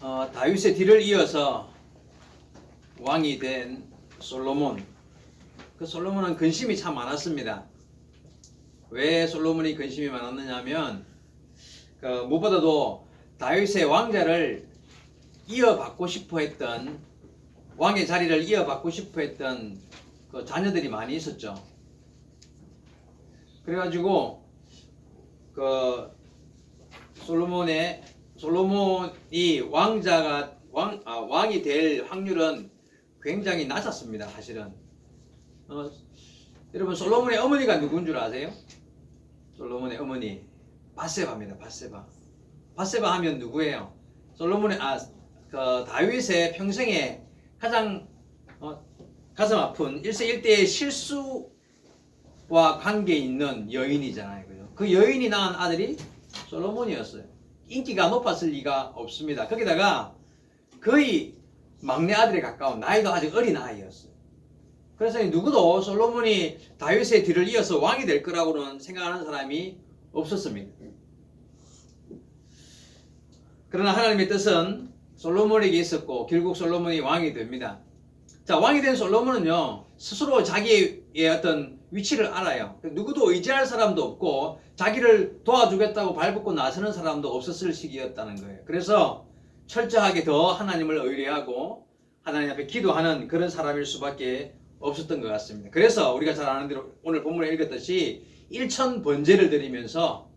다윗의 뒤를 이어서 왕이 된 솔로몬. 그 솔로몬은 근심이 참 많았습니다. 왜 솔로몬이 근심이 많았느냐 하면 무엇보다도 다윗의 왕자를 이어받고 싶어 했던, 왕의 자리를 이어받고 싶어 했던 그 자녀들이 많이 있었죠. 그래가지고 솔로몬이 왕이 될 확률은 굉장히 낮았습니다. 사실은. 여러분, 솔로몬의 어머니가 누군 줄 아세요? 솔로몬의 어머니 밧세바입니다. 밧세바 하면 누구예요? 다윗의 평생에 가장 가슴 아픈 일생일대의 실수와 관계 있는 여인이잖아요. 그죠? 그 여인이 낳은 아들이 솔로몬이었어요. 인기가 높았을 리가 없습니다. 거기다가 거의 막내 아들에 가까운, 나이도 아직 어린 아이였어요. 그래서 누구도 솔로몬이 다윗의 뒤를 이어서 왕이 될 거라고는 생각하는 사람이 없었습니다. 그러나 하나님의 뜻은 솔로몬에게 있었고 결국 솔로몬이 왕이 됩니다. 자, 왕이 된 솔로몬은요, 스스로 자기의 어떤 위치를 알아요. 누구도 의지할 사람도 없고 자기를 도와주겠다고 발벗고 나서는 사람도 없었을 시기였다는 거예요. 그래서 철저하게 더 하나님을 의뢰하고 하나님 앞에 기도하는 그런 사람일 수밖에 없었던 것 같습니다. 그래서 우리가 잘 아는 대로 오늘 본문에 읽었듯이 일천 번제를 드리면서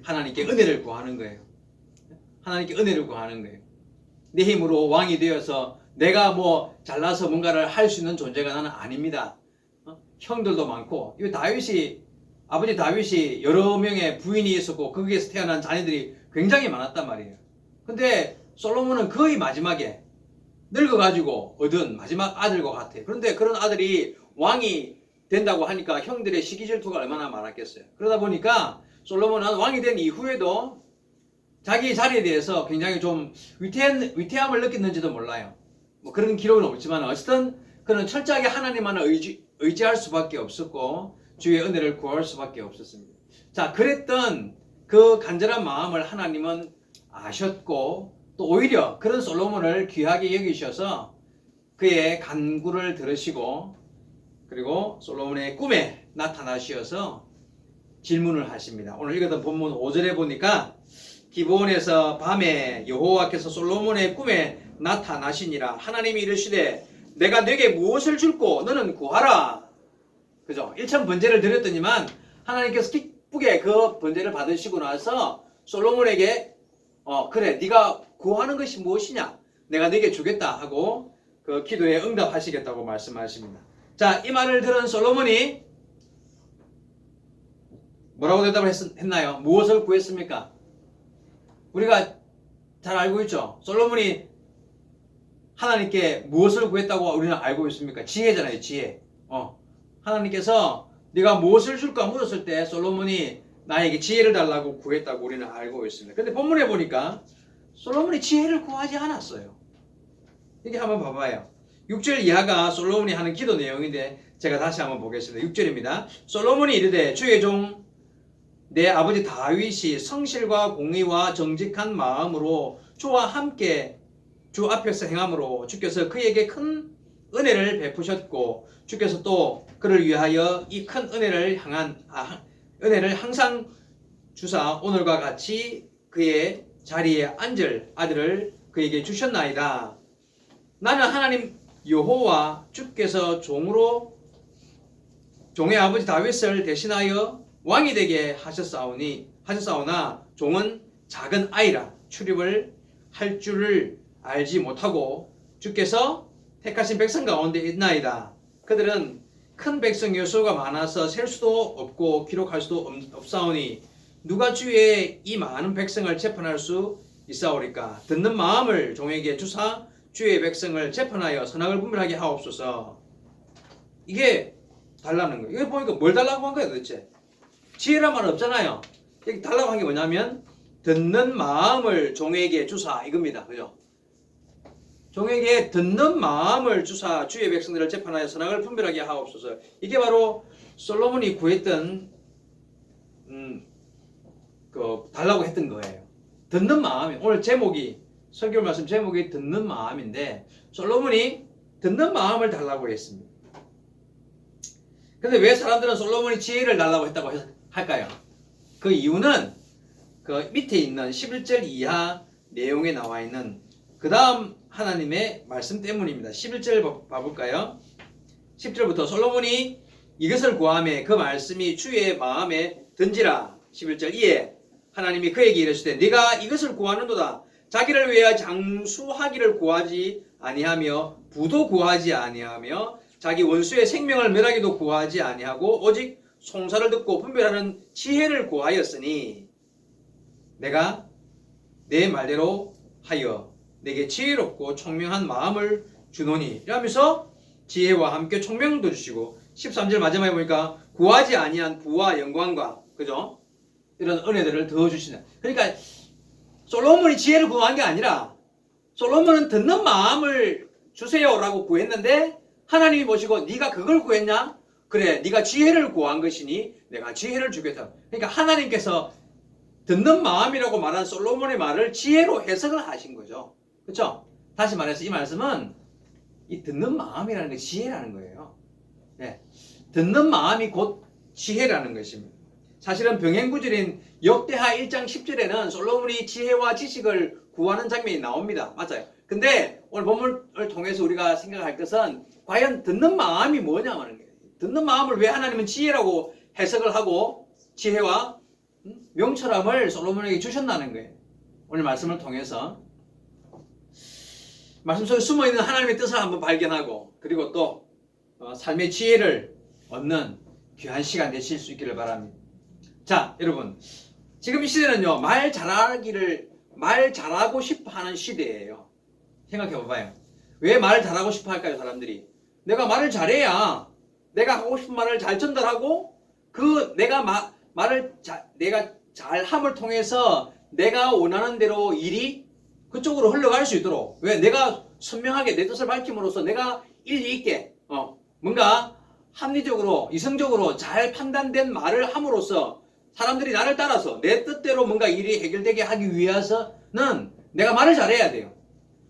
하나님께 은혜를 구하는 거예요. 하나님께 은혜를 구하는 거예요. 내 힘으로 왕이 되어서 내가 뭐 잘나서 뭔가를 할 수 있는 존재가 나는 아닙니다. 형들도 많고, 이 아버지 다윗이 여러 명의 부인이 있었고 거기에서 태어난 자녀들이 굉장히 많았단 말이에요. 근데 솔로몬은 거의 마지막에 늙어가지고 얻은 마지막 아들과 같아요. 그런데 그런 아들이 왕이 된다고 하니까 형들의 시기 질투가 얼마나 많았겠어요. 그러다 보니까 솔로몬은 왕이 된 이후에도 자기 자리에 대해서 굉장히 좀 위태함을 느꼈는지도 몰라요. 뭐 그런 기록은 없지만 어쨌든 그는 철저하게 하나님만을 의지할 수밖에 없었고 주의 은혜를 구할 수밖에 없었습니다. 자, 그랬던 그 간절한 마음을 하나님은 아셨고 또 오히려 그런 솔로몬을 귀하게 여기셔서 그의 간구를 들으시고 그리고 솔로몬의 꿈에 나타나셔서 질문을 하십니다. 오늘 읽었던 본문 5절에 보니까 기브온에서 밤에 여호와께서 솔로몬의 꿈에 나타나시니라. 하나님이 이르시되 내가 네게 무엇을 줄고 너는 구하라. 그죠? 1천 번제를 드렸더니만 하나님께서 기쁘게 그 번제를 받으시고 나서 솔로몬에게 그래, 네가 구하는 것이 무엇이냐? 내가 네게 주겠다 하고 그 기도에 응답하시겠다고 말씀하십니다. 자, 이 말을 들은 솔로몬이 뭐라고 대답을 했나요? 무엇을 구했습니까? 우리가 잘 알고 있죠. 솔로몬이 하나님께 무엇을 구했다고 우리는 알고 있습니까? 지혜잖아요, 지혜. 하나님께서 네가 무엇을 줄까 물었을 때 솔로몬이 나에게 지혜를 달라고 구했다고 우리는 알고 있습니다. 근데 본문에 보니까 솔로몬이 지혜를 구하지 않았어요. 이게 한번 봐봐요. 6절 이하가 솔로몬이 하는 기도 내용인데 제가 다시 한번 보겠습니다. 6절입니다. 솔로몬이 이르되 주의 종 내 아버지 다윗이 성실과 공의와 정직한 마음으로 주와 함께 주 앞에서 행함으로 주께서 그에게 큰 은혜를 베푸셨고 주께서 또 그를 위하여 이 큰 은혜를 항상 주사 오늘과 같이 그의 자리에 앉을 아들을 그에게 주셨나이다. 나는 하나님 여호와 주께서 종의 아버지 다윗을 대신하여 왕이 되게 하셨사오나 종은 작은 아이라 출입을 할 줄을 알지 못하고 주께서 택하신 백성 가운데 있나이다. 그들은 큰 백성이요 수가 많아서 셀 수도 없고 기록할 수도 없사오니 누가 주의 이 많은 백성을 재판할 수 있사오리까? 듣는 마음을 종에게 주사 주의 백성을 재판하여 선악을 분별하게 하옵소서. 이게 달라는 거예요. 이거 보니까 뭘 달라고 한 거예요 도대체? 지혜란 말은 없잖아요. 여기 달라고 한 게 뭐냐면 듣는 마음을 종에게 주사 이겁니다. 그죠? 종에게 듣는 마음을 주사 주의 백성들을 재판하여 선악을 분별하게 하옵소서. 이게 바로 솔로몬이 구했던 달라고 했던 거예요. 듣는 마음이 오늘 제목이 설교 말씀 제목이 듣는 마음인데 솔로몬이 듣는 마음을 달라고 했습니다. 근데 왜 사람들은 솔로몬이 지혜를 달라고 했다고 할까요? 그 이유는 그 밑에 있는 11절 이하 내용에 나와 있는 그 다음 하나님의 말씀 때문입니다. 11절 봐볼까요? 10절부터 솔로몬이 이것을 구하매 그 말씀이 주의 마음에 든지라. 11절 이에 하나님이 그에게 이르시되 네가 이것을 구하는도다. 자기를 위하여 장수하기를 구하지 아니하며 부도 구하지 아니하며 자기 원수의 생명을 멸하기도 구하지 아니하고 오직 송사를 듣고 분별하는 지혜를 구하였으니 내가 내 말대로 하여 내게 지혜롭고 총명한 마음을 주노니 이러면서 지혜와 함께 총명도 주시고 13절 마지막에 보니까 구하지 아니한 부와 영광과 그죠? 이런 은혜들을 더 주시는. 그러니까 솔로몬이 지혜를 구한 게 아니라 솔로몬은 듣는 마음을 주세요라고 구했는데 하나님이 보시고 네가 그걸 구했냐? 그래, 네가 지혜를 구한 것이니 내가 지혜를 주겠다. 그러니까 하나님께서 듣는 마음이라고 말한 솔로몬의 말을 지혜로 해석을 하신 거죠. 그렇죠? 다시 말해서 이 말씀은 이 듣는 마음이라는 게 지혜라는 거예요. 네. 듣는 마음이 곧 지혜라는 것입니다. 사실은 병행구절인 역대하 1장 10절에는 솔로몬이 지혜와 지식을 구하는 장면이 나옵니다. 맞아요. 근데 오늘 본문을 통해서 우리가 생각할 것은 과연 듣는 마음이 뭐냐 하는 거예요. 듣는 마음을 왜 하나님은 지혜라고 해석을 하고 지혜와 명철함을 솔로몬에게 주셨다는 거예요. 오늘 말씀을 통해서 말씀 속에 숨어있는 하나님의 뜻을 한번 발견하고 그리고 또 삶의 지혜를 얻는 귀한 시간 되실 수 있기를 바랍니다. 자, 여러분, 지금 이 시대는요 말 잘하고 싶어하는 시대예요. 생각해 봐봐요. 왜 말을 잘하고 싶어 할까요, 사람들이? 내가 말을 잘해야 내가 하고 싶은 말을 잘 전달하고 그 내가 내가 잘함을 통해서 내가 원하는 대로 일이 그쪽으로 흘러갈 수 있도록. 왜? 내가 선명하게 내 뜻을 밝힘으로써 내가 일리 있게 뭔가 합리적으로 이성적으로 잘 판단된 말을 함으로써 사람들이 나를 따라서 내 뜻대로 뭔가 일이 해결되게 하기 위해서는 내가 말을 잘해야 돼요.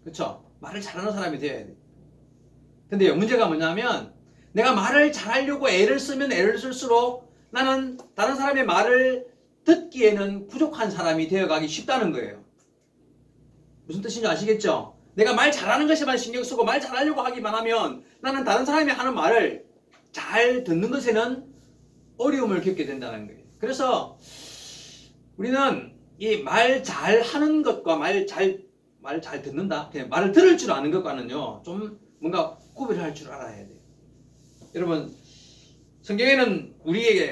그렇죠? 말을 잘하는 사람이 되어야 돼요. 근데요, 문제가 뭐냐면 내가 말을 잘하려고 애를 쓰면 애를 쓸수록 나는 다른 사람의 말을 듣기에는 부족한 사람이 되어가기 쉽다는 거예요. 무슨 뜻인지 아시겠죠? 내가 말 잘하는 것에만 신경 쓰고 말 잘하려고 하기만 하면 나는 다른 사람이 하는 말을 잘 듣는 것에는 어려움을 겪게 된다는 거예요. 그래서 우리는 이 말 잘하는 것과 말 잘 듣는다, 그냥 말을 들을 줄 아는 것과는요 좀 뭔가 구별할 줄 알아야 돼요. 여러분, 성경에는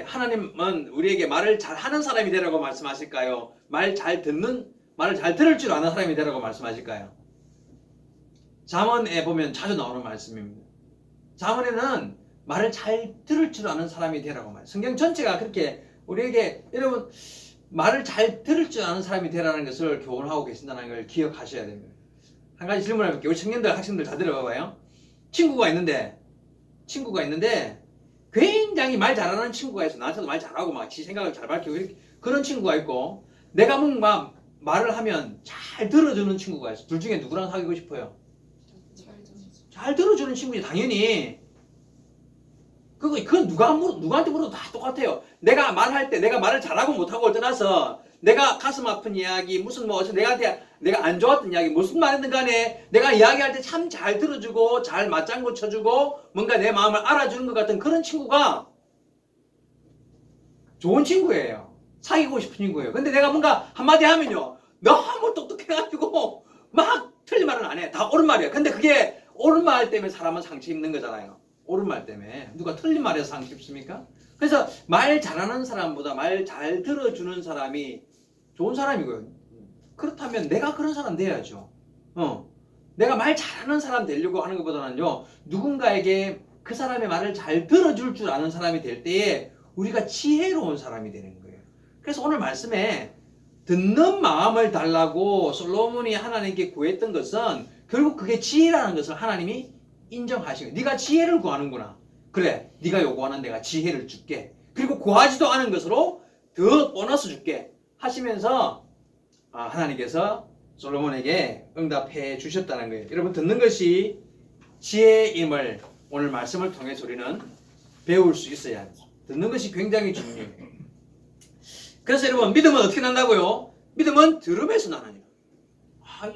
하나님은 우리에게 말을 잘하는 사람이 되라고 말씀하실까요? 말을 잘 들을 줄 아는 사람이 되라고 말씀하실까요? 잠언에 보면 자주 나오는 말씀입니다. 잠언에는 말을 잘 들을 줄 아는 사람이 되라고 말해요. 성경 전체가 그렇게 우리에게 여러분 말을 잘 들을 줄 아는 사람이 되라는 것을 교훈하고 계신다는 걸 기억하셔야 됩니다. 한 가지 질문을 해볼게요. 우리 청년들, 학생들 다 들어봐봐요. 친구가 있는데 굉장히 말 잘하는 친구가 있어. 나한테도 말 잘하고 막 지 생각을 잘 밝히고 이렇게 그런 친구가 있고 내가 뭔가 말을 하면 잘 들어주는 친구가 있어. 둘 중에 누구랑 사귀고 싶어요? 잘 들어주는 친구지 당연히. 그건 누구한테 물어도 다 똑같아요. 내가 말할 때 내가 말을 잘하고 못하고를 떠나서 내가 가슴 아픈 이야기 무슨 내가 안 좋았던 이야기 무슨 말이든 간에 내가 이야기할 때 참 잘 들어주고 잘 맞장구 쳐주고 뭔가 내 마음을 알아주는 것 같은 그런 친구가 좋은 친구예요. 사귀고 싶은 친구예요. 근데 내가 뭔가 한마디 하면요 너무 똑똑해가지고 막 틀린 말은 안 해. 다 옳은 말이에요. 근데 그게 옳은 말 때문에 사람은 상처 입는 거잖아요. 옳은 말 때문에. 누가 틀린 말에서 상처 입습니까? 그래서 말 잘하는 사람보다 말 잘 들어주는 사람이 좋은 사람이고요. 그렇다면 내가 그런 사람 돼야죠. 내가 말 잘하는 사람 되려고 하는 것보다는요 누군가에게 그 사람의 말을 잘 들어줄 줄 아는 사람이 될 때에 우리가 지혜로운 사람이 되는 거예요. 그래서 오늘 말씀에 듣는 마음을 달라고 솔로몬이 하나님께 구했던 것은 결국 그게 지혜라는 것을 하나님이 인정하신 거예요. 네가 지혜를 구하는구나. 그래, 네가 요구하는 내가 지혜를 줄게. 그리고 구하지도 않은 것으로 더 보너스 줄게 하시면서 하나님께서 솔로몬에게 응답해 주셨다는 거예요. 여러분, 듣는 것이 지혜임을 오늘 말씀을 통해서 우리는 배울 수 있어야 합니다. 듣는 것이 굉장히 중요해요. 그래서 여러분, 믿음은 어떻게 난다고요? 믿음은 들음에서 나느니라.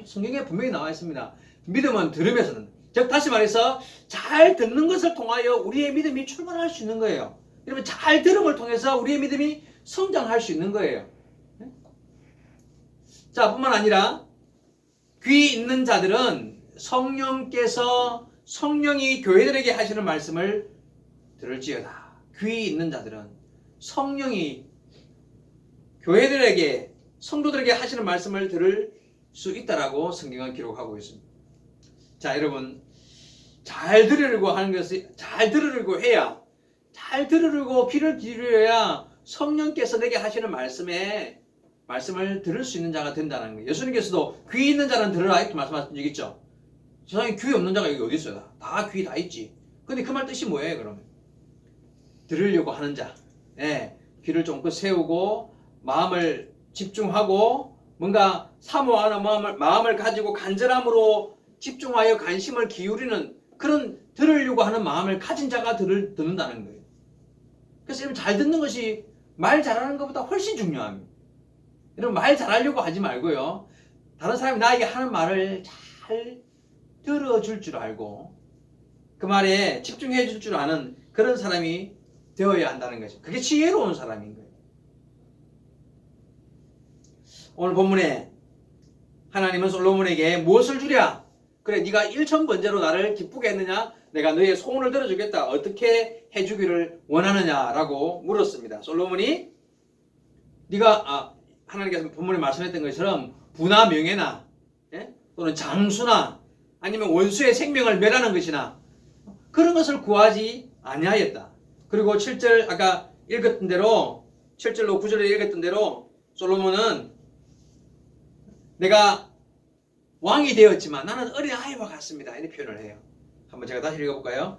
성경에 분명히 나와 있습니다. 믿음은 들음에서 난다. 즉 다시 말해서 잘 듣는 것을 통하여 우리의 믿음이 출발할 수 있는 거예요. 여러분, 잘 들음을 통해서 우리의 믿음이 성장할 수 있는 거예요. 자, 뿐만 아니라 귀 있는 자들은 성령이 교회들에게 하시는 말씀을 들을지어다. 귀 있는 자들은 성령이 교회들에게, 성도들에게 하시는 말씀을 들을 수 있다라고 성경은 기록하고 있습니다. 자, 여러분, 잘 들으려고 하는 것이, 잘 들으려고 해야, 잘 들으려고 귀를 기울여야 성령께서 내게 하시는 말씀을 들을 수 있는 자가 된다는 거예요. 예수님께서도 귀 있는 자는 들으라 이렇게 말씀하신 적 있죠. 세상에 귀 없는 자가 여기 어디 있어요? 다 귀 다 있지. 근데 그 말 뜻이 뭐예요, 그러면? 들으려고 하는 자. 예, 귀를 쫑긋 세우고 마음을 집중하고 뭔가 사모하는 마음을 가지고 간절함으로 집중하여 관심을 기울이는 그런 들으려고 하는 마음을 가진 자가 듣는다는 거예요. 그래서 여러분, 잘 듣는 것이 말 잘하는 것보다 훨씬 중요합니다. 여러분, 말 잘하려고 하지 말고요. 다른 사람이 나에게 하는 말을 잘 들어줄 줄 알고 그 말에 집중해 줄 줄 아는 그런 사람이 되어야 한다는 거죠. 그게 지혜로운 사람인 거예요. 오늘 본문에 하나님은 솔로몬에게 무엇을 주랴? 그래, 네가 일천번제로 나를 기쁘게 했느냐? 내가 너의 소원을 들어주겠다. 어떻게 해주기를 원하느냐라고 물었습니다. 솔로몬이 하나님께서 본문에 말씀했던 것처럼 부나 명예나 또는 장수나 아니면 원수의 생명을 멸하는 것이나 그런 것을 구하지 아니하였다. 그리고 7절 아까 읽었던 대로 7절로 9절에 읽었던 대로 솔로몬은 내가 왕이 되었지만 나는 어린 아이와 같습니다. 이렇게 표현을 해요. 한번 제가 다시 읽어볼까요?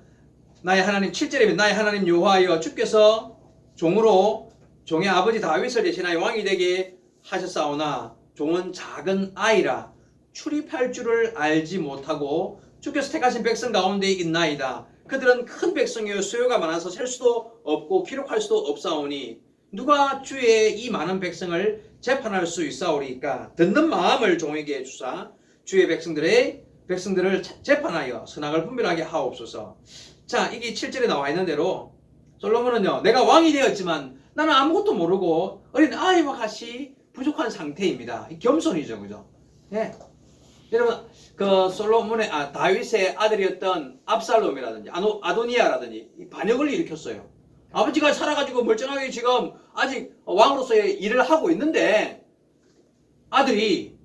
나의 하나님 7절이면 나의 하나님 여호와여 주께서 종으로 종의 아버지 다윗을 대신하여 왕이 되게 하셨사오나 종은 작은 아이라 출입할 줄을 알지 못하고 주께서 택하신 백성 가운데 있나이다. 그들은 큰 백성이요 수요가 많아서 셀 수도 없고 기록할 수도 없사오니 누가 주의 이 많은 백성을 재판할 수 있사오리까? 듣는 마음을 종에게 주사 주의 백성들을 재판하여 선악을 분별하게 하옵소서. 자, 이게 7절에 나와 있는 대로 솔로몬은요, 내가 왕이 되었지만 나는 아무것도 모르고 어린 아이와 같이 부족한 상태입니다. 겸손이죠, 그죠? 예. 여러분, 그 솔로몬의 다윗의 아들이었던 압살롬이라든지 아도니아라든지 반역을 일으켰어요. 아버지가 살아가지고 멀쩡하게 지금 아직 왕으로서의 일을 하고 있는데 아들이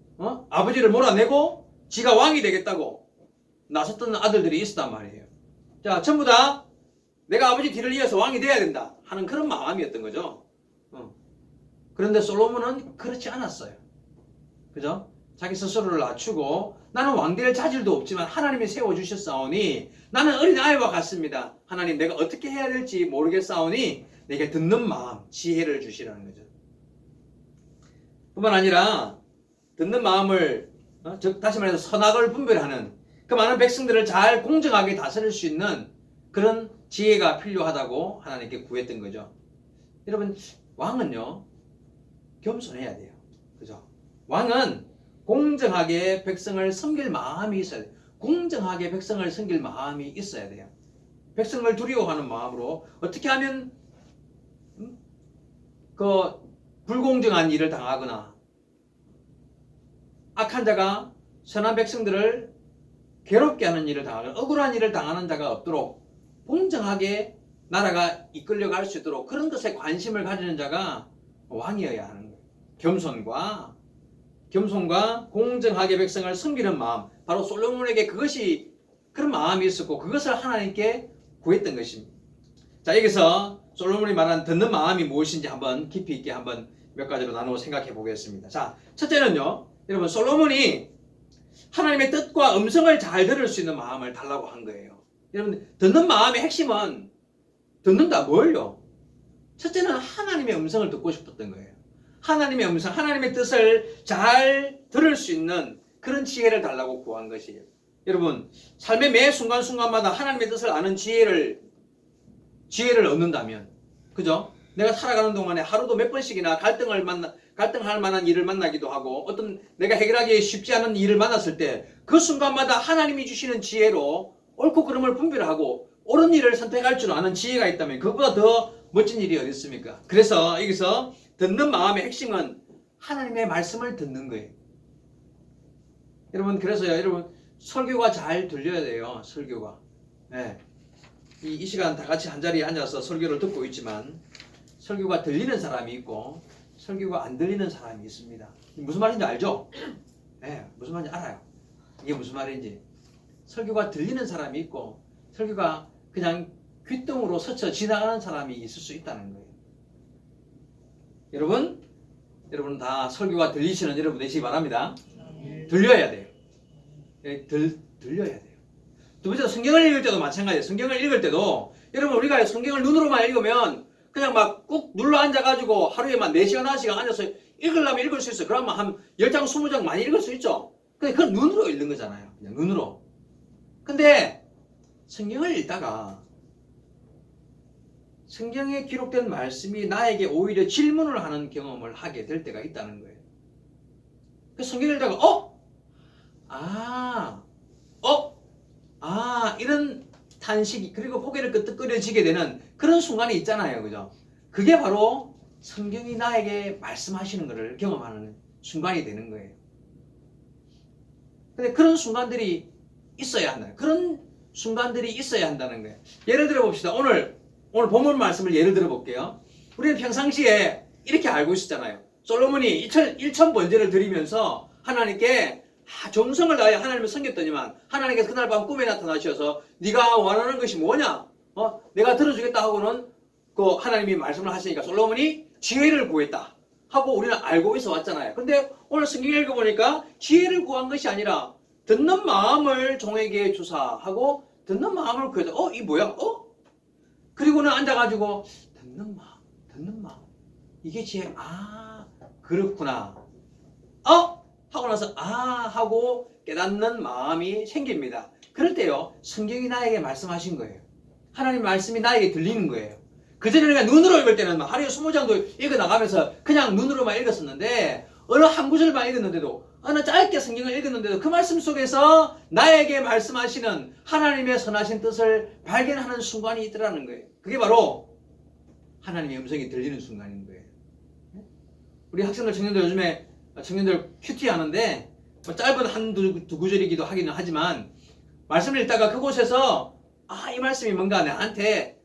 아버지를 몰아내고 지가 왕이 되겠다고 나섰던 아들들이 있었단 말이에요. 자, 전부 다 내가 아버지 뒤를 이어서 왕이 돼야 된다 하는 그런 마음이었던 거죠. 그런데 솔로몬은 그렇지 않았어요. 그죠? 자기 스스로를 낮추고 나는 왕될 자질도 없지만 하나님이 세워주셨사오니 나는 어린아이와 같습니다. 하나님, 내가 어떻게 해야 될지 모르겠사오니 내게 듣는 마음, 지혜를 주시라는 거죠. 뿐만 아니라 듣는 마음을 즉 다시 말해서 선악을 분별하는 그 많은 백성들을 잘 공정하게 다스릴 수 있는 그런 지혜가 필요하다고 하나님께 구했던 거죠. 여러분, 왕은요 겸손해야 돼요. 그죠? 왕은 공정하게 백성을 섬길 마음이 있어야 돼요. 공정하게 백성을 섬길 마음이 있어야 돼요. 백성을 두려워하는 마음으로 어떻게 하면 그 불공정한 일을 당하거나 악한 자가 선한 백성들을 괴롭게 하는 일을 당하거나 억울한 일을 당하는 자가 없도록 공정하게 나라가 이끌려갈 수 있도록 그런 것에 관심을 가지는 자가 왕이어야 하는 거예요. 겸손과 공정하게 백성을 섬기는 마음, 바로 솔로몬에게 그런 마음이 있었고 그것을 하나님께 구했던 것입니다. 자, 여기서 솔로몬이 말한 듣는 마음이 무엇인지 한번 깊이 있게 한번 몇 가지로 나누어 생각해 보겠습니다. 자, 첫째는요, 여러분, 솔로몬이 하나님의 뜻과 음성을 잘 들을 수 있는 마음을 달라고 한 거예요. 여러분, 듣는 마음의 핵심은 듣는다 뭘요? 첫째는 하나님의 음성을 듣고 싶었던 거예요. 하나님의 음성, 하나님의 뜻을 잘 들을 수 있는 그런 지혜를 달라고 구한 것이에요. 여러분, 삶의 매 순간순간마다 하나님의 뜻을 아는 지혜를 얻는다면, 그죠? 내가 살아가는 동안에 하루도 몇 번씩이나 갈등할 만한 일을 만나기도 하고, 어떤 내가 해결하기 쉽지 않은 일을 만났을 때, 그 순간마다 하나님이 주시는 지혜로 옳고 그름을 분별하고, 옳은 일을 선택할 줄 아는 지혜가 있다면, 그것보다 더 멋진 일이 어디 있습니까? 그래서 여기서 듣는 마음의 핵심은 하나님의 말씀을 듣는 거예요. 여러분, 그래서요, 여러분, 설교가 잘 들려야 돼요, 설교가. 네. 이 시간 다 같이 한자리에 앉아서 설교를 듣고 있지만, 설교가 들리는 사람이 있고, 설교가 안 들리는 사람이 있습니다. 무슨 말인지 알죠? 네, 무슨 말인지 알아요. 이게 무슨 말인지. 설교가 들리는 사람이 있고, 설교가 그냥 귓등으로 스쳐 지나가는 사람이 있을 수 있다는 거예요. 여러분 다 설교가 들리시는 여러분 되시기 바랍니다. 들려야 돼요. 들려야 돼요. 두 번째로 성경을 읽을 때도 마찬가지예요. 성경을 읽을 때도 여러분 우리가 성경을 눈으로만 읽으면 그냥 막 꾹 눌러 앉아가지고 하루에 막 4시간, 1시간 앉아서 읽으려면 읽을 수 있어요. 그러면 한 10장, 20장 많이 읽을 수 있죠. 근데 그건 눈으로 읽는 거잖아요. 그냥 눈으로. 근데 성경을 읽다가 성경에 기록된 말씀이 나에게 오히려 질문을 하는 경험을 하게 될 때가 있다는 거예요. 그래서 성경을 읽다가 이런 탄식이 그리고 고개를 끄덕거려지게 되는 그런 순간이 있잖아요. 그죠? 그게 바로 성경이 나에게 말씀하시는 것을 경험하는 순간이 되는 거예요. 근데 그런 순간들이 있어야 한다. 그런 순간들이 있어야 한다는 거예요. 예를 들어 봅시다. 오늘 본문 말씀을 예를 들어 볼게요. 우리는 평상시에 이렇게 알고 있었잖아요. 솔로몬이 1천 번제를 드리면서 하나님께 정성을 다해 하나님을 섬겼더니만 하나님께서 그날 밤 꿈에 나타나셔서 네가 원하는 것이 뭐냐? 내가 들어주겠다 하고는 그 하나님이 말씀을 하시니까 솔로몬이 지혜를 구했다 하고 우리는 알고 있어 왔잖아요. 근데 오늘 성경 읽어보니까 지혜를 구한 것이 아니라 듣는 마음을 종에게 주사 하고 듣는 마음을 구해서 이 뭐야? 그리고는 앉아가지고 듣는 마음 이게 지혜. 그렇구나. 하고 나서 하고 깨닫는 마음이 생깁니다. 그럴 때요 성경이 나에게 말씀하신 거예요. 하나님 말씀이 나에게 들리는 거예요. 그전에는 그냥 눈으로 읽을 때는 막 하루에 20장도 읽어나가면서 그냥 눈으로만 읽었었는데 어느 한 구절만 읽었는데도 어느 짧게 성경을 읽었는데도 그 말씀 속에서 나에게 말씀하시는 하나님의 선하신 뜻을 발견하는 순간이 있더라는 거예요. 그게 바로 하나님의 음성이 들리는 순간인 거예요. 우리 학생들 청년들 요즘에 청년들 큐티 하는데 짧은 한두 구절이기도 하기는 하지만 말씀을 읽다가 그곳에서 이 말씀이 뭔가 나한테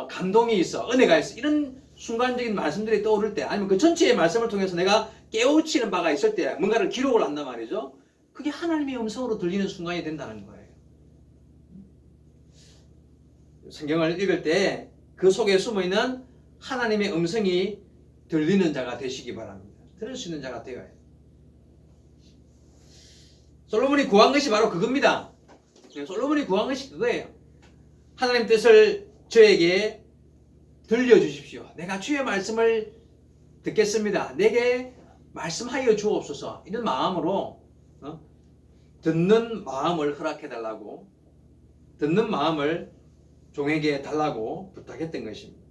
감동이 있어, 은혜가 있어, 이런 순간적인 말씀들이 떠오를 때 아니면 그 전체의 말씀을 통해서 내가 깨우치는 바가 있을 때 뭔가를 기록을 한단 말이죠. 그게 하나님의 음성으로 들리는 순간이 된다는 거예요. 성경을 읽을 때 그 속에 숨어있는 하나님의 음성이 들리는 자가 되시기 바랍니다. 들을 수 있는 자가 되어야 해요. 솔로몬이 구한 것이 바로 그겁니다. 솔로몬이 구한 것이 그거예요. 하나님 뜻을 저에게 들려주십시오. 내가 주의 말씀을 듣겠습니다. 내게 말씀하여 주옵소서. 이런 마음으로 듣는 마음을 허락해달라고, 듣는 마음을 종에게 달라고 부탁했던 것입니다.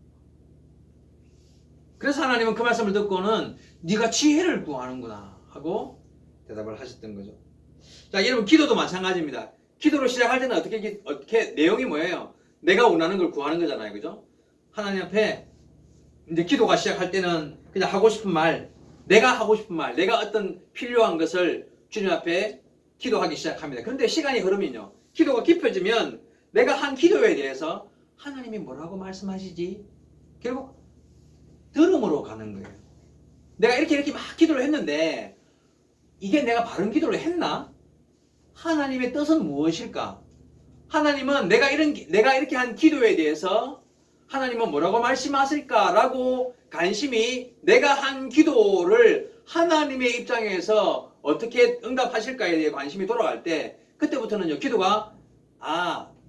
그래서 하나님은 그 말씀을 듣고는 네가 지혜를 구하는구나 하고 대답을 하셨던 거죠. 자, 여러분 기도도 마찬가지입니다. 기도를 시작할 때는 어떻게 내용이 뭐예요? 내가 원하는 걸 구하는 거잖아요. 그죠? 하나님 앞에 이제 기도가 시작할 때는 그냥 하고 싶은 말, 내가 하고 싶은 말, 내가 어떤 필요한 것을 주님 앞에 기도하기 시작합니다. 그런데 시간이 흐르면요, 기도가 깊어지면 내가 한 기도에 대해서 하나님이 뭐라고 말씀하시지? 결국 들음으로 가는 거예요. 내가 이렇게 막 기도를 했는데 이게 내가 바른 기도를 했나? 하나님의 뜻은 무엇일까? 하나님은 내가 이렇게 한 기도에 대해서 하나님은 뭐라고 말씀하실까라고 관심이 내가 한 기도를 하나님의 입장에서 어떻게 응답하실까에 대해 관심이 돌아갈 때 그때부터는요 기도가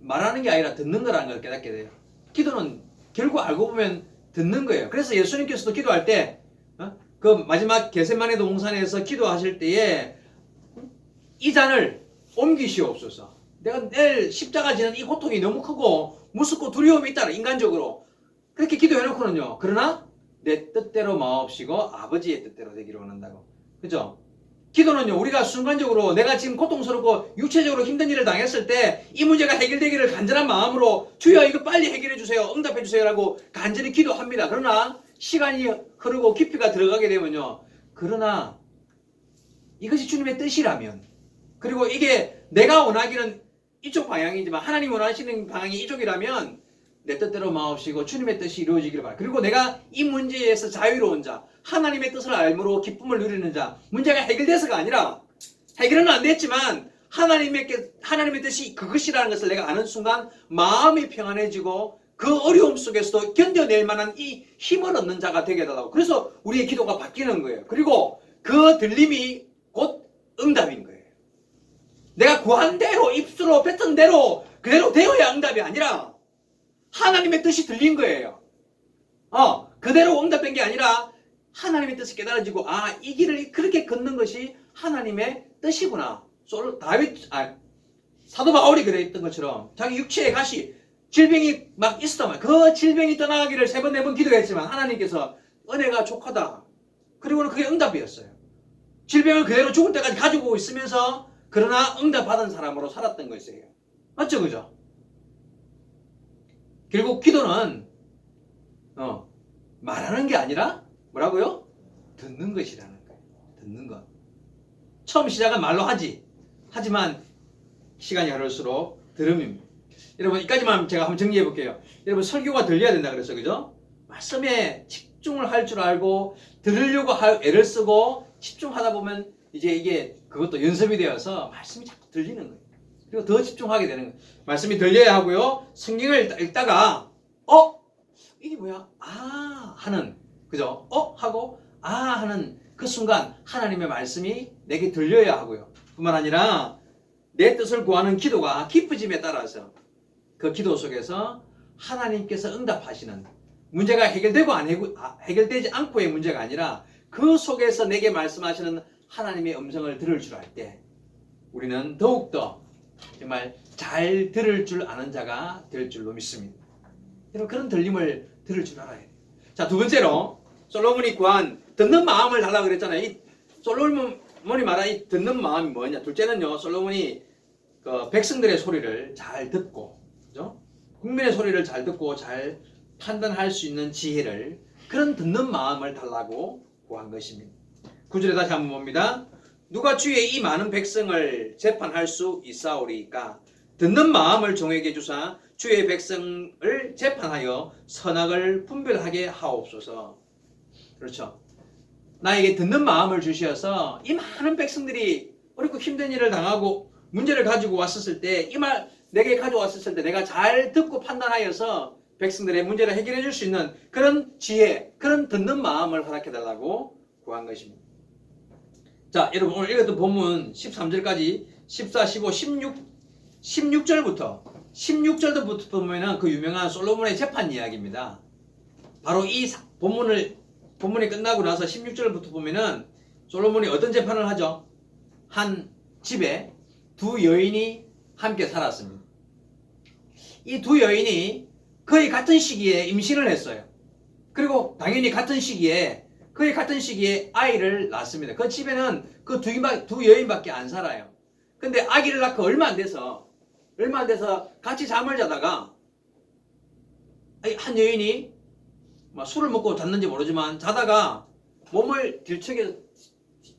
말하는 게 아니라 듣는 거라는 걸 깨닫게 돼요. 기도는 결국 알고 보면 듣는 거예요. 그래서 예수님께서도 기도할 때 그 마지막 겟세마네 동산에서 기도하실 때에 이 잔을 옮기시옵소서. 내가 내일 십자가 지는 이 고통이 너무 크고 무섭고 두려움이 있다. 인간적으로. 그렇게 기도해놓고는요. 그러나 내 뜻대로 마옵시고 아버지의 뜻대로 되기를 원한다고. 그죠? 기도는요. 우리가 순간적으로 내가 지금 고통스럽고 육체적으로 힘든 일을 당했을 때 이 문제가 해결되기를 간절한 마음으로 주여 이거 빨리 해결해 주세요. 응답해 주세요. 라고 간절히 기도합니다. 그러나 시간이 흐르고 깊이가 들어가게 되면요. 그러나 이것이 주님의 뜻이라면 그리고 이게 내가 원하기는 이쪽 방향이지만 하나님 원하시는 방향이 이쪽이라면 내 뜻대로 마옵시고 주님의 뜻이 이루어지기를 바랍니다. 그리고 내가 이 문제에서 자유로운 자, 하나님의 뜻을 알므로 기쁨을 누리는 자, 문제가 해결돼서가 아니라 해결은 안 됐지만 하나님의 뜻이 그것이라는 것을 내가 아는 순간 마음이 평안해지고 그 어려움 속에서도 견뎌낼 만한 이 힘을 얻는 자가 되게 해달라고. 그래서 우리의 기도가 바뀌는 거예요. 그리고 그 들림이 곧 응답인 거예요. 내가 구한 대로 입술로 뱉은 대로 그대로 되어야 응답이 아니라 하나님의 뜻이 들린 거예요. 그대로 응답된 게 아니라 하나님의 뜻이 깨달아지고 이 길을 그렇게 걷는 것이 하나님의 뜻이구나. 사도 바울이 그랬던 것처럼 자기 육체의 가시 질병이 막 있었단 말이에요. 그 질병이 떠나가기를 3번 4번 기도했지만 하나님께서 은혜가 족하다. 그리고는 그게 응답이었어요. 질병을 그대로 죽을 때까지 가지고 있으면서 그러나 응답받은 사람으로 살았던 것이에요. 맞죠? 그죠? 결국 기도는 말하는 게 아니라 뭐라고요? 듣는 것이라는 거예요. 듣는 것. 처음 시작은 말로 하지만 시간이 흐를수록 들음입니다. 여러분 이까지만 제가 한번 정리해 볼게요. 여러분 설교가 들려야 된다 그랬어. 그죠? 말씀에 집중을 할 줄 알고 들으려고 애를 쓰고 집중하다 보면 이제 이게 그것도 연습이 되어서 말씀이 자꾸 들리는 거예요. 그리고 더 집중하게 되는 거예요. 말씀이 들려야 하고요. 성경을 읽다가 이게 뭐야? 하는 그죠? 하고 하는 그 순간 하나님의 말씀이 내게 들려야 하고요. 뿐만 아니라 내 뜻을 구하는 기도가 깊어짐에 따라서 그 기도 속에서 하나님께서 응답하시는 문제가 해결되고 해결되지 않고의 문제가 아니라 그 속에서 내게 말씀하시는 하나님의 음성을 들을 줄 알 때 우리는 더욱더 정말 잘 들을 줄 아는 자가 될 줄로 믿습니다. 여러분 그런 들림을 들을 줄 알아야 돼요. 자, 두 번째로 솔로몬이 구한 듣는 마음을 달라고 그랬잖아요. 이 솔로몬이 말한 이 듣는 마음이 뭐냐? 둘째는요. 솔로몬이 그 백성들의 소리를 잘 듣고 그죠? 국민의 소리를 잘 듣고 잘 판단할 수 있는 지혜를 그런 듣는 마음을 달라고 구한 것입니다. 9절에 다시 한번 봅니다. 누가 주의 이 많은 백성을 재판할 수 있사오리까? 듣는 마음을 종에게 주사 주의 백성을 재판하여 선악을 분별하게 하옵소서. 그렇죠. 나에게 듣는 마음을 주셔서 이 많은 백성들이 어렵고 힘든 일을 당하고 문제를 가지고 왔었을 때 이 말 내게 가져왔었을 때 내가 잘 듣고 판단하여서 백성들의 문제를 해결해 줄 수 있는 그런 지혜, 그런 듣는 마음을 허락해 달라고 구한 것입니다. 자, 여러분 오늘 읽었던 본문 13절까지 14, 15, 16절부터 보면은 그 유명한 솔로몬의 재판 이야기입니다. 바로 이 본문이 끝나고 나서 16절부터 보면은 솔로몬이 어떤 재판을 하죠? 한 집에 두 여인이 함께 살았습니다. 이 두 여인이 거의 같은 시기에 임신을 했어요. 그리고 당연히 거의 같은 시기에 아이를 낳습니다. 그 집에는 그 두 여인밖에 안 살아요. 근데 아기를 낳고 얼마 안 돼서 같이 잠을 자다가 한 여인이 술을 먹고 잤는지 모르지만 자다가 몸을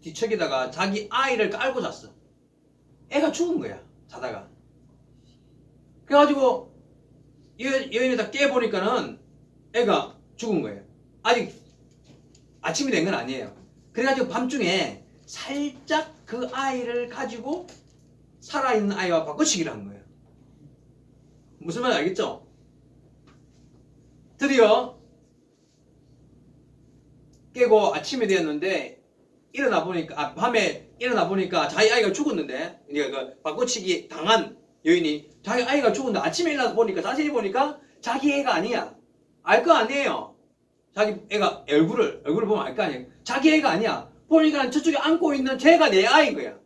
뒤척이다가 자기 아이를 깔고 잤어. 애가 죽은 거야. 자다가. 그래가지고 여인이 다 깨보니까는 애가 죽은 거예요. 아직 아침이 된 건 아니에요. 그래가지고 밤중에 살짝 그 아이를 가지고 살아있는 아이와 바꿔치기를 한 거예요. 무슨 말인지 알겠죠? 드디어 깨고 아침이 되었는데 밤에 일어나 보니까 자기 아이가 죽었는데 그 바꿔치기 당한 여인이 자기 아이가 죽었는데 아침에 일어나 보니까 자세히 보니까 자기 애가 아니야. 알 거 아니에요. 자기 애가 얼굴을 보면 알 거 아니에요. 자기 애가 아니야. 보니까 저쪽에 안고 있는 쟤가 내 아이인 거야.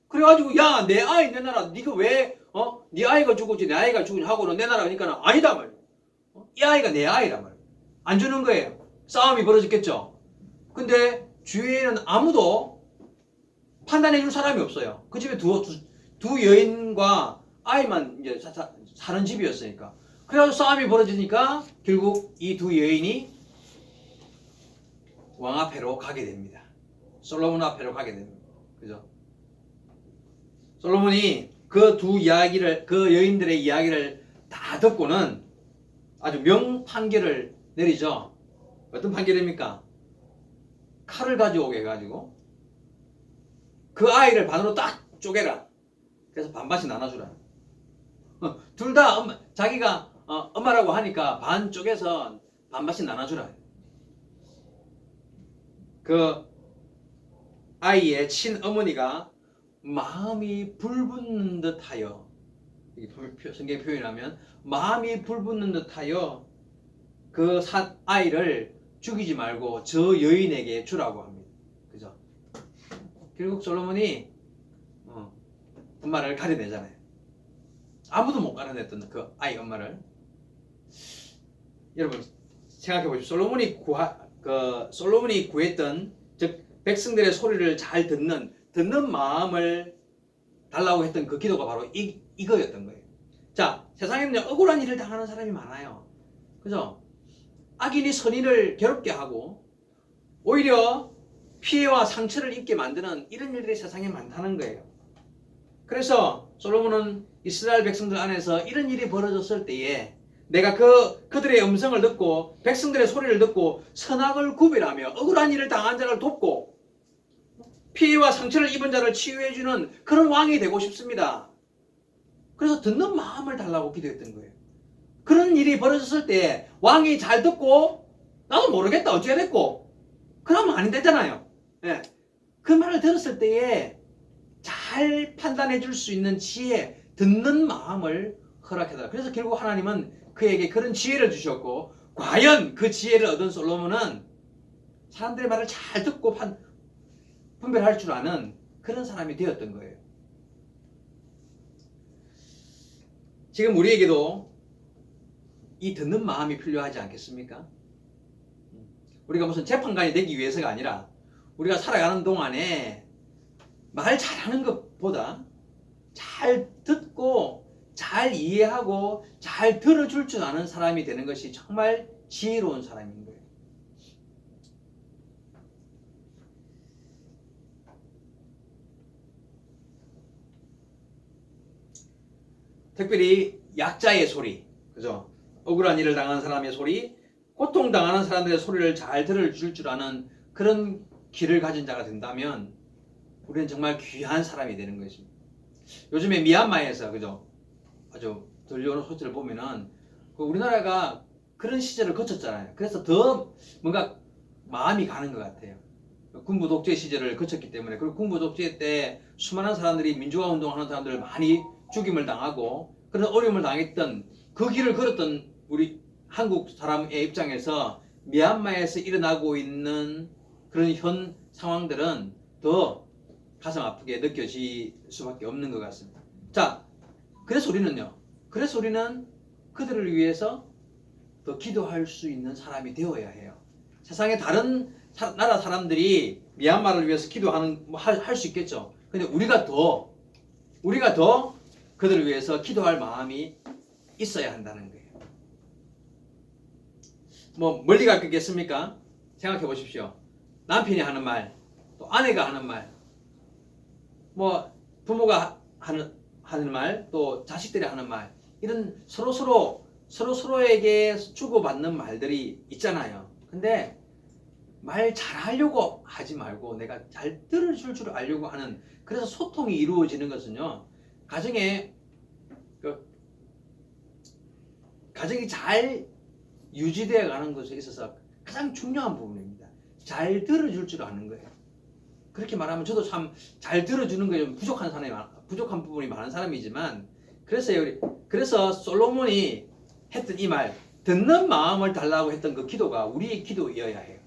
그래가지고 야, 내 아이 내 나라 네가 왜 네 아이가 죽었지 내 아이가 죽었지 하고는 내 나라 그러니까 아니다 말이야. 이 아이가 내 아이란 말이야. 안 주는 거예요. 싸움이 벌어졌겠죠. 근데 주위에는 아무도 판단해 줄 사람이 없어요. 그 집에 두 여인과 아이만 이제 사는 집이었으니까. 그래가지고 싸움이 벌어지니까 결국 이 두 여인이 왕 앞에로 가게 됩니다. 솔로몬 앞에로 가게 됩니다. 그죠? 솔로몬이 그 그 여인들의 이야기를 다 듣고는 아주 명판결을 내리죠. 어떤 판결입니까? 칼을 가져오게 해가지고 그 아이를 반으로 딱 쪼개라. 그래서 반반씩 나눠주라. 둘 다 자기가 엄마라고 하니까 반 쪼개서 반반씩 나눠주라. 그 아이의 친어머니가 마음이 불붙는 듯하여, 성경 표현하면 마음이 불붙는 듯하여 그 아이를 죽이지 말고 저 여인에게 주라고 합니다. 그죠? 결국 솔로몬이 엄마를 가려내잖아요. 아무도 못 가려냈던 그 아이 엄마를. 여러분 생각해 보십시오. 솔로몬이 구했던, 즉 백성들의 소리를 잘 듣는 마음을 달라고 했던 그 기도가 바로 이거였던 거예요. 자, 세상에는 억울한 일을 당하는 사람이 많아요. 그죠? 악인이 선인을 괴롭게 하고 오히려 피해와 상처를 입게 만드는 이런 일들이 세상에 많다는 거예요. 그래서 솔로몬은 이스라엘 백성들 안에서 이런 일이 벌어졌을 때에 내가 그들의 음성을 듣고 백성들의 소리를 듣고 선악을 구별하며 억울한 일을 당한 자를 돕고 피해와 상처를 입은 자를 치유해주는 그런 왕이 되고 싶습니다. 그래서 듣는 마음을 달라고 기도했던 거예요. 그런 일이 벌어졌을 때 왕이 잘 듣고 나도 모르겠다 어찌해야 됐고 그러면 안 되잖아요. 네. 그 말을 들었을 때에 잘 판단해 줄 수 있는 지혜, 듣는 마음을 허락해달라. 그래서 결국 하나님은 그에게 그런 지혜를 주셨고, 과연 그 지혜를 얻은 솔로몬은 사람들의 말을 잘 듣고 분별할 줄 아는 그런 사람이 되었던 거예요. 지금 우리에게도 이 듣는 마음이 필요하지 않겠습니까? 우리가 무슨 재판관이 되기 위해서가 아니라 우리가 살아가는 동안에 말 잘하는 것보다 잘 듣고 잘 이해하고 잘 들어줄 줄 아는 사람이 되는 것이 정말 지혜로운 사람인 거예요. 특별히 약자의 소리, 그죠? 억울한 일을 당한 사람의 소리, 고통당하는 사람들의 소리를 잘 들어줄 줄 아는 그런 귀를 가진 자가 된다면 우리는 정말 귀한 사람이 되는 것입니다. 요즘에 미얀마에서, 그죠? 아주 들려오는 소식을 보면은 우리나라가 그런 시절을 거쳤잖아요. 그래서 더 뭔가 마음이 가는 것 같아요. 군부 독재 시절을 거쳤기 때문에. 그리고 군부 독재 때 수많은 사람들이 민주화 운동하는 사람들을 많이 죽임을 당하고 그런 어려움을 당했던 그 길을 걸었던 우리 한국 사람의 입장에서 미얀마에서 일어나고 있는 그런 현 상황들은 더 가슴 아프게 느껴질 수밖에 없는 것 같습니다. 자, 그래서 우리는 그들을 위해서 더 기도할 수 있는 사람이 되어야 해요. 세상의 다른 나라 사람들이 미얀마를 위해서 기도하는 할 수 있겠죠. 근데 우리가 더 그들을 위해서 기도할 마음이 있어야 한다는 거예요. 뭐 멀리 갈 게 있겠습니까? 생각해 보십시오. 남편이 하는 말, 또 아내가 하는 말, 뭐 부모가 하는 말, 또 자식들이 하는 말, 이런 서로에게 주고받는 말들이 있잖아요. 근데 말 잘하려고 하지 말고 내가 잘 들어줄 줄 알려고 하는, 그래서 소통이 이루어지는 것은요, 가정이 잘 유지되어 가는 것에 있어서 가장 중요한 부분입니다. 잘 들어줄 줄 아는 거예요. 그렇게 말하면 저도 참 잘 들어주는 거에 좀 부족한 부분이 많은 사람이지만, 그래서 솔로몬이 했던 이 말, 듣는 마음을 달라고 했던 그 기도가 우리의 기도여야 해요.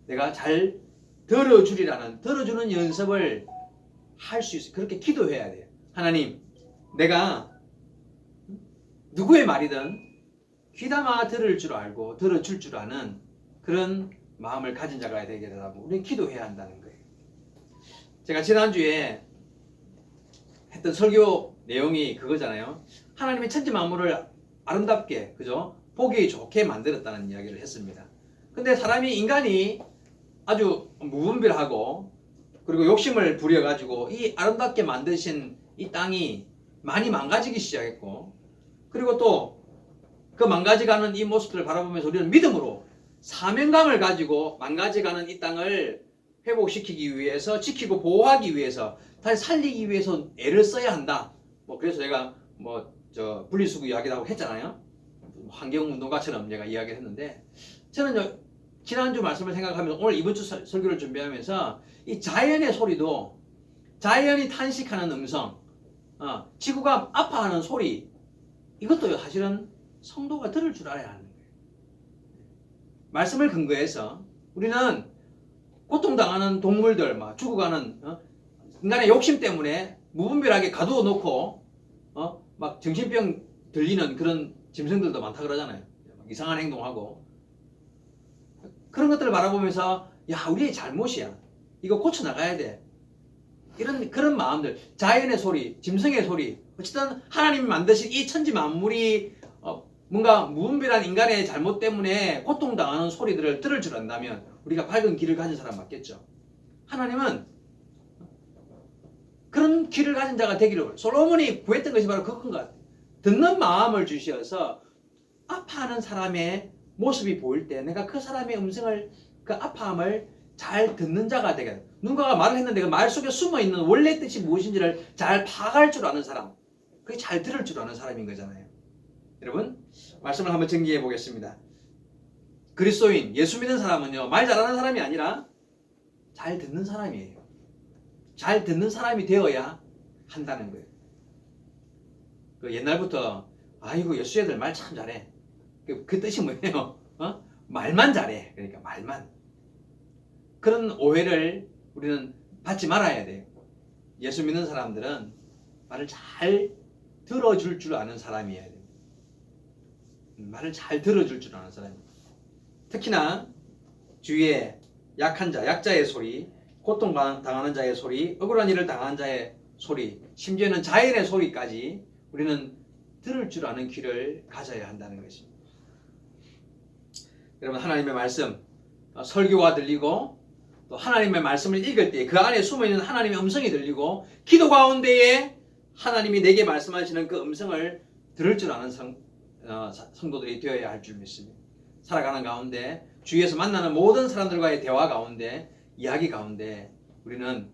내가 잘 들어주는 연습을 할 수 있어요. 그렇게 기도해야 돼요. 하나님, 내가 누구의 말이든 귀담아 들을 줄 알고 들어줄 줄 아는 그런 마음을 가진 자가 되게 되라고 우리는 기도해야 한다는 거예요. 제가 지난주에 했던 설교 내용이 그거잖아요. 하나님의 천지 만물을 아름답게, 그죠? 보기 좋게 만들었다는 이야기를 했습니다. 근데 인간이 아주 무분별하고 그리고 욕심을 부려가지고 이 아름답게 만드신 이 땅이 많이 망가지기 시작했고, 그리고 또 그 망가져가는 이 모습들을 바라보면서 우리는 믿음으로 사명감을 가지고 망가져가는 이 땅을 회복시키기 위해서, 지키고 보호하기 위해서, 다시 살리기 위해서 애를 써야 한다. 그래서 제가 분리수거 이야기라고 했잖아요. 환경운동가처럼 제가 이야기를 했는데, 저는 지난주 말씀을 생각하면서 오늘 이번 주 설교를 준비하면서 이 자연의 소리도, 자연이 탄식하는 음성, 지구가 아파하는 소리, 이것도 사실은 성도가 들을 줄 알아야 하는 거예요. 말씀을 근거해서 우리는 고통당하는 동물들, 죽어가는 인간의 욕심 때문에 무분별하게 가두어 놓고 막 정신병 들리는 그런 짐승들도 많다 그러잖아요. 이상한 행동하고 그런 것들을 바라보면서 야, 우리의 잘못이야, 이거 고쳐 나가야 돼, 그런 마음들, 자연의 소리, 짐승의 소리, 어쨌든 하나님이 만드신 이 천지 만물이 뭔가 무분별한 인간의 잘못 때문에 고통당하는 소리들을 들을 줄 안다면 우리가 밝은 귀를 가진 사람 맞겠죠. 하나님은 그런 귀를 가진 자가 되기를, 솔로몬이 구했던 것이 바로 그건 것 같아요. 듣는 마음을 주셔서 아파하는 사람의 모습이 보일 때 내가 그 사람의 음성을, 그 아파함을 잘 듣는 자가 되게, 누군가가 말을 했는데 그 말 속에 숨어있는 원래 뜻이 무엇인지를 잘 파악할 줄 아는 사람, 그게 잘 들을 줄 아는 사람인 거잖아요. 여러분, 말씀을 한번 정리해 보겠습니다. 그리스도인, 예수 믿는 사람은요, 말 잘하는 사람이 아니라 잘 듣는 사람이에요. 잘 듣는 사람이 되어야 한다는 거예요. 옛날부터 아이고 예수 애들 말 참 잘해, 그 뜻이 뭐예요? 말만 잘해. 그러니까 말만. 그런 오해를 우리는 받지 말아야 돼요. 예수 믿는 사람들은 말을 잘 들어줄 줄 아는 사람이어야 돼요. 말을 잘 들어줄 줄 아는 사람이에요. 특히나 주위에 약한 자, 약자의 소리, 고통당하는 자의 소리, 억울한 일을 당하는 자의 소리, 심지어는 자연의 소리까지 우리는 들을 줄 아는 귀를 가져야 한다는 것입니다. 여러분, 하나님의 말씀, 설교가 들리고 또 하나님의 말씀을 읽을 때 그 안에 숨어있는 하나님의 음성이 들리고, 기도 가운데에 하나님이 내게 말씀하시는 그 음성을 들을 줄 아는 성도들이 되어야 할 줄 믿습니다. 살아가는 가운데 주위에서 만나는 모든 사람들과의 대화 가운데, 이야기 가운데 우리는